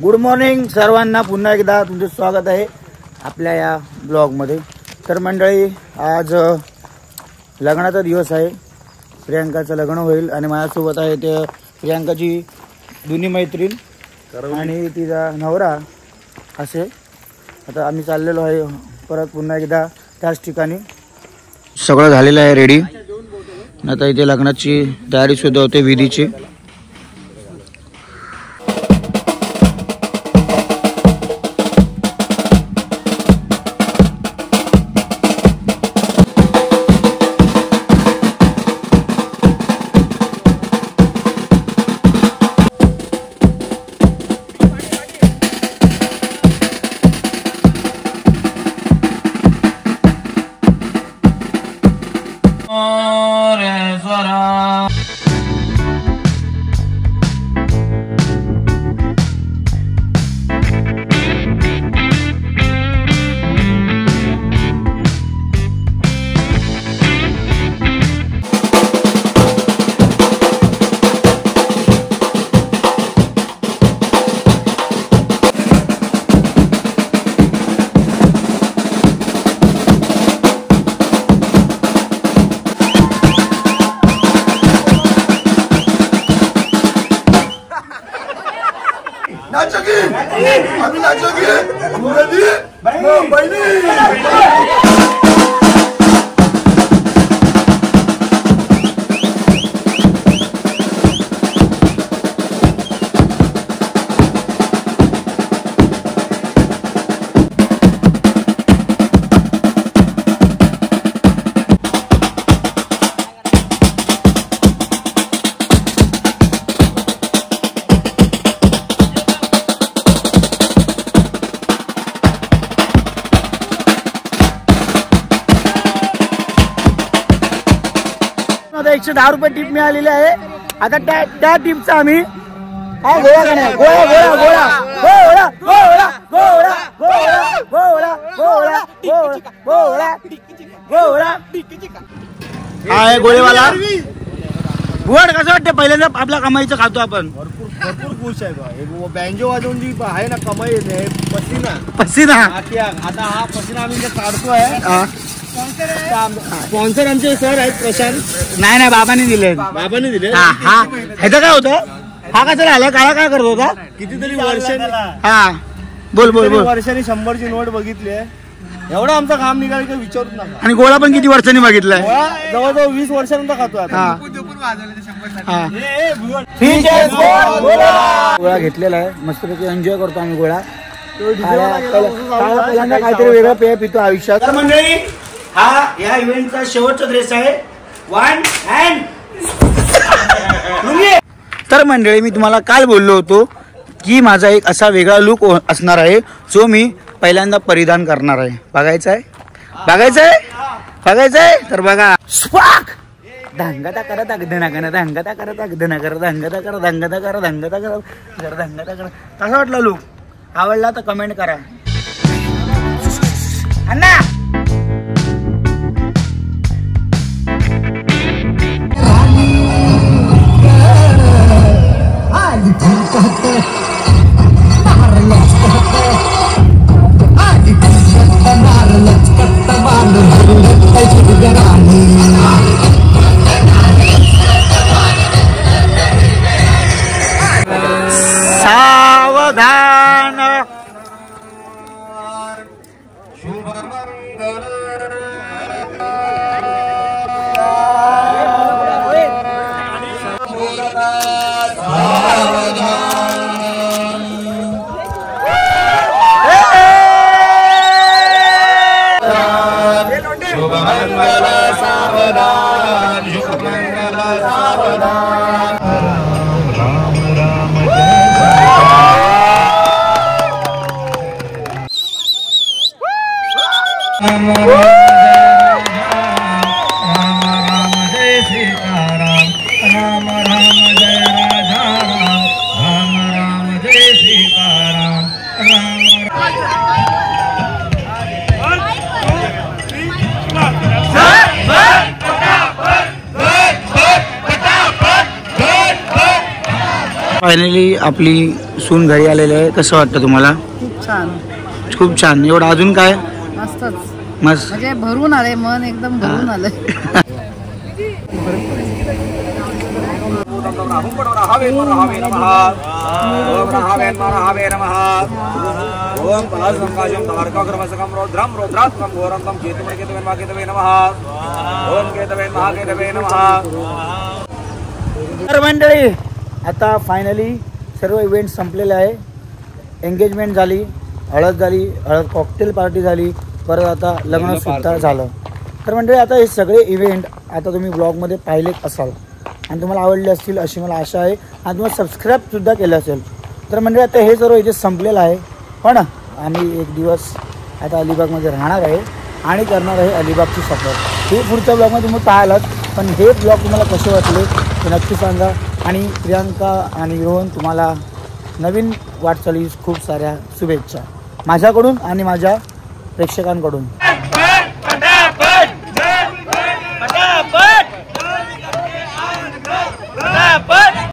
Good morning सर्वांना, पुन्हा एकदा तुमचं स्वागत आहे आपल्या या ब्लॉगमध्ये। तर मंडळी, आज लग्नाचा दिवस आहे, प्रियांकाचं लग्न होईल आणि माझ्यासोबत आहे ते प्रियांकाची जुनी मैत्रीण आणि तिचा नवरा असे। आता आम्ही चाललेलो आहे परत पुन्हा एकदा त्याच ठिकाणी। सगळं झालेलं आहे रेडी, आता इथे लग्नाची तयारी सुद्धा होते विधीची। आता 110 रुपये टिप मिळालेली आहे। आता त्या टिपचा आम्ही गोळा करणार, गोळा गोळा गोळा गोळा गोळा गोळा गोळा गोळा गोळा गोळा गोळा आहे गोळेवाला। गोड कसं वाटतं? पहिल्यांदा आपल्या कमाईचं खातो आपण, भरपूर खुश आहे। बँजो वाजवून जी आहे ना कमाई आहे, पसीना पसीना। आता हा पसीना आम्ही काढतोय। स्पॉन्सर आमचे सर आहेत प्रशांत। नाही बाबांनी दिले, बाबांनी दिले। हा ह्याचं काय होतं? हा कसं राहिला? काळा काय करत होता? कितीतरी वर्षांनी, हा बोल बोल बोल, वर्षांनी 100ची नोट बघितली आहे। एवढं आमचं काम निघालं की विचारूच नका। आणि गोळा पण किती वर्षांनी बघितलाय? जवळजवळ 20 वर्षांनंतर खातो आता। गोळा घेतलेला आहे, मस्तपैकी एन्जॉय करतो आम्ही गोळा। पहिल्यांदा काहीतरी वेगळं पेय पितो आयुष्यात। तर मंडळी, हा या इव्हेंटचा शेवटचा ड्रेस आहे, वन हँड। तर मंडळी, मी तुम्हाला काल बोललो होतो की माझा एक असा वेगळा लुक असणार आहे जो मी पहिल्यांदा परिधान करणार आहे। बघायचं आहे, बघायचं आहे, बघायचं आहे? तर बघा, स्वाक धांगता करत अगदना करा, धांगता करत अगदना करा, धांगता करा, धांगता करा, धांगता करा, जरा धांगता करा। कसा वाटला लुक? आवडला तर कमेंट करा अण्णा। सावधान फायनली आपली सून घरी आलेली आहे. कसं वाटतं तुम्हाला? खूप छान, खूप छान. एवढं अजून काय? मस्तच, मस्त. म्हणजे भरून आले, मन एकदम भरून आलं. तर मंडळी आता फायनली सर्व इव्हेंट संपलेले आहे. एंगेजमेंट झाली, हळद झाली, हळद कॉकटेल पार्टी झाली, परत आता लग्न सुद्धा झालं. तर मंडळी आता हे सगळे इव्हेंट आता तुम्ही ब्लॉगमध्ये पाहिलेच असाल आणि तुम्हाला आवडले असतील अशी मला आशा आहे आणि तुम्हाला सबस्क्राईबसुद्धा केलं असेल. तर मंडळी आता हे सर्व इथे संपलेलं आहे. पण आम्ही एक दिवस आता अलिबागमध्ये राहणार आहे आणि करणार आहे अलिबागची सफर. हे पुढच्या ब्लॉगमध्ये तुम्ही पाहालात. पण हे ब्लॉग तुम्हाला कसे वाटले ते नक्की सांगा. आणि प्रियांका आणि रोहन तुम्हाला नवीन वाटचालीस खूप साऱ्या शुभेच्छा माझ्याकडून आणि माझ्या प्रेक्षकांकडून.